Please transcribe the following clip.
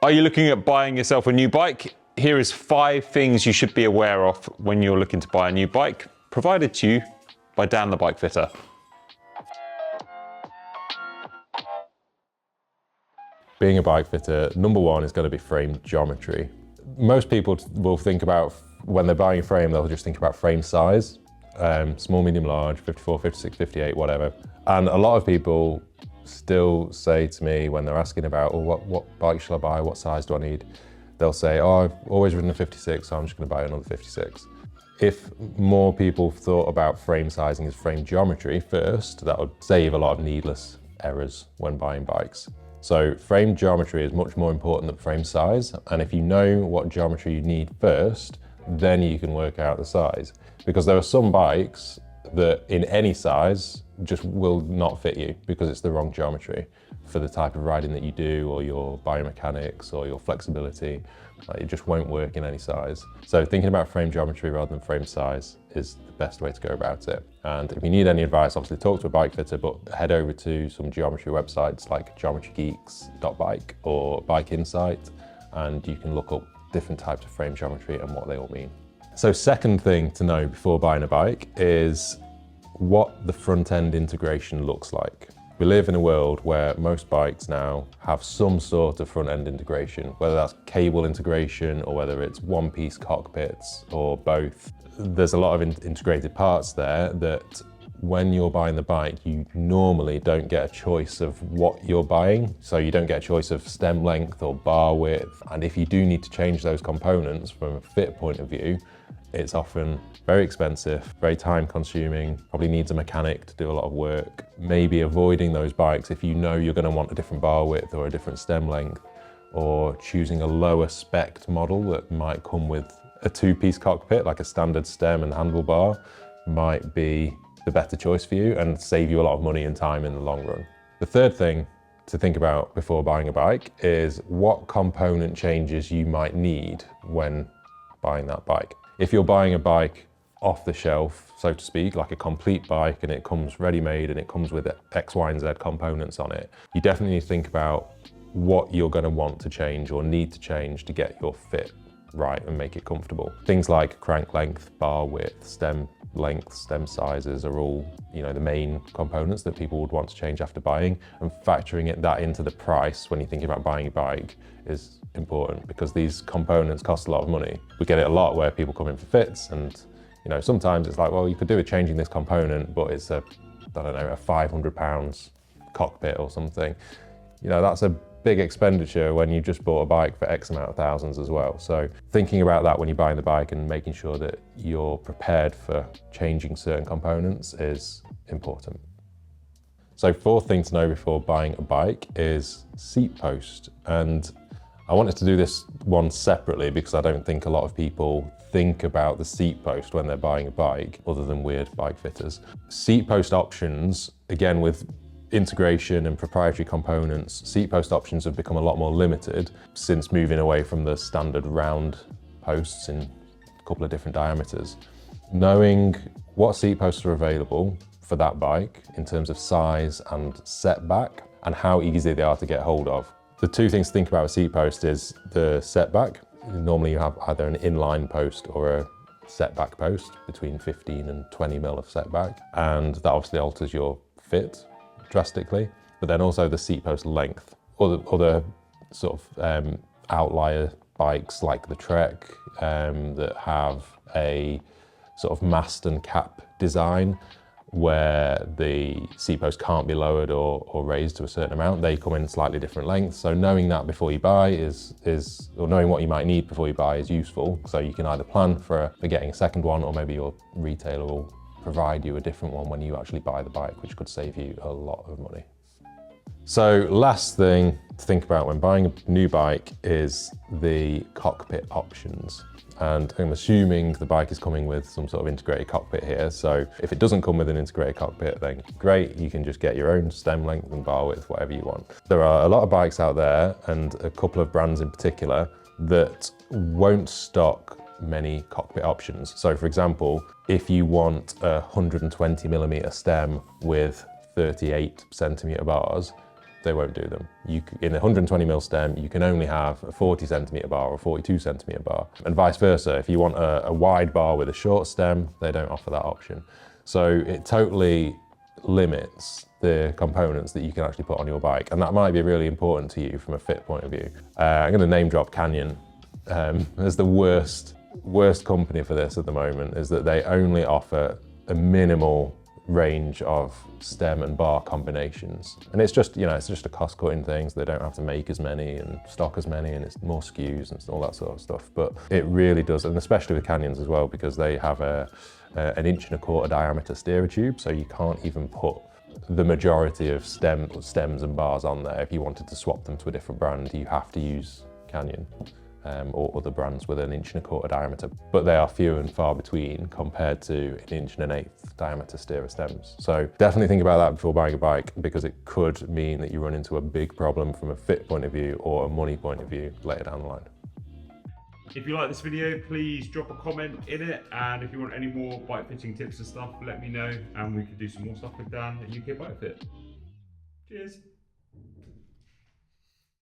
Are you looking at buying yourself a new bike? Here is 5 things you should be aware of when you're looking to buy a new bike, provided to you by Dan the Bike Fitter. Being a bike fitter, number one is going to be frame geometry. Most people will think about, when they're buying a frame, they'll just think about frame size, small, medium, large, 54, 56, 58, whatever. And a lot of people still say to me when they're asking about, oh, what bike shall I buy, what size do I need? They'll say, oh, I've always ridden a 56, so I'm just going to buy another 56. If more people thought about frame sizing as frame geometry first, that would save a lot of needless errors when buying bikes. So frame geometry is much more important than frame size, and if you know what geometry you need first, then you can work out the size. Because there are some bikes that in any size just will not fit you because it's the wrong geometry for the type of riding that you do, or your biomechanics or your flexibility. It just won't work in any size. So thinking about frame geometry rather than frame size is the best way to go about it. And if you need any advice, obviously talk to a bike fitter, but head over to some geometry websites like geometrygeeks.bike or Bike Insight, and you can look up different types of frame geometry and what they all mean. So second thing to know before buying a bike is what the front end integration looks like. We live in a world where most bikes now have some sort of front end integration, whether that's cable integration or whether it's one-piece cockpits or both. There's a lot of integrated parts there that when you're buying the bike, you normally don't get a choice of what you're buying. So you don't get a choice of stem length or bar width. And if you do need to change those components from a fit point of view, it's often very expensive, very time consuming, probably needs a mechanic to do a lot of work. Maybe avoiding those bikes if you know you're going to want a different bar width or a different stem length, or choosing a lower spec'd model that might come with a 2-piece cockpit, like a standard stem and handlebar, might be the better choice for you and save you a lot of money and time in the long run. The third thing to think about before buying a bike is what component changes you might need when buying that bike. If you're buying a bike off the shelf, so to speak, like a complete bike, and it comes ready-made and it comes with X, Y, and Z components on it, you definitely need to think about what you're going to want to change or need to change to get your fit right and make it comfortable. Things like crank length, bar width, stem length, stem sizes are all, the main components that people would want to change after buying, and factoring that into the price when you're thinking about buying a bike is important, because these components cost a lot of money. We get it a lot where people come in for fits, and sometimes it's like, well, you could do with changing this component, but it's a £500 cockpit or something. That's a big expenditure when you just bought a bike for X amount of thousands as well. So thinking about that when you're buying the bike and making sure that you're prepared for changing certain components is important. So fourth thing to know before buying a bike is seat post. And I wanted to do this one separately because I don't think a lot of people think about the seat post when they're buying a bike, other than weird bike fitters. Seat post options, again, with integration and proprietary components, seat post options have become a lot more limited since moving away from the standard round posts in a couple of different diameters. Knowing what seat posts are available for that bike in terms of size and setback and how easy they are to get hold of. The two things to think about with seat post is the setback. Normally you have either an inline post or a setback post between 15 and 20 mil of setback, and that obviously alters your fit drastically. But then also the seat post length. Other sort of outlier bikes like the Trek that have a sort of mast and cap design where the seat post can't be lowered or raised to a certain amount, they come in slightly different lengths. So knowing that before you buy or knowing what you might need before you buy is useful. So you can either plan for getting a second one, or maybe your retailer will provide you a different one when you actually buy the bike, which could save you a lot of money. So last thing to think about when buying a new bike is the cockpit options. And I'm assuming the bike is coming with some sort of integrated cockpit here. So if it doesn't come with an integrated cockpit, then great, you can just get your own stem length and bar width, whatever you want. There are a lot of bikes out there, and a couple of brands in particular, that won't stock many cockpit options. So for example, if you want a 120mm stem with 38cm bars, they won't do them. In a 120mm stem, you can only have a 40cm bar or a 42cm bar, and vice versa. If you want a wide bar with a short stem, they don't offer that option. So it totally limits the components that you can actually put on your bike, and that might be really important to you from a fit point of view. I'm going to name drop Canyon as the worst company for this at the moment, is that they only offer a minimal range of stem and bar combinations, and it's just, it's just a cost cutting thing, so they don't have to make as many and stock as many, and it's more SKUs and all that sort of stuff. But it really does, and especially with Canyons as well, because they have an 1.25 inch diameter steerer tube, so you can't even put the majority of stems and bars on there. If you wanted to swap them to a different brand, you have to use Canyon or other brands with an 1.25 inch diameter, but they are few and far between compared to 1 1/8 inch diameter steerer stems. So definitely think about that before buying a bike, because it could mean that you run into a big problem from a fit point of view or a money point of view later down the line. If you like this video, please drop a comment in it, and if you want any more bike fitting tips and stuff, let me know, and we can do some more stuff with Dan at UK Bike Fit. Cheers.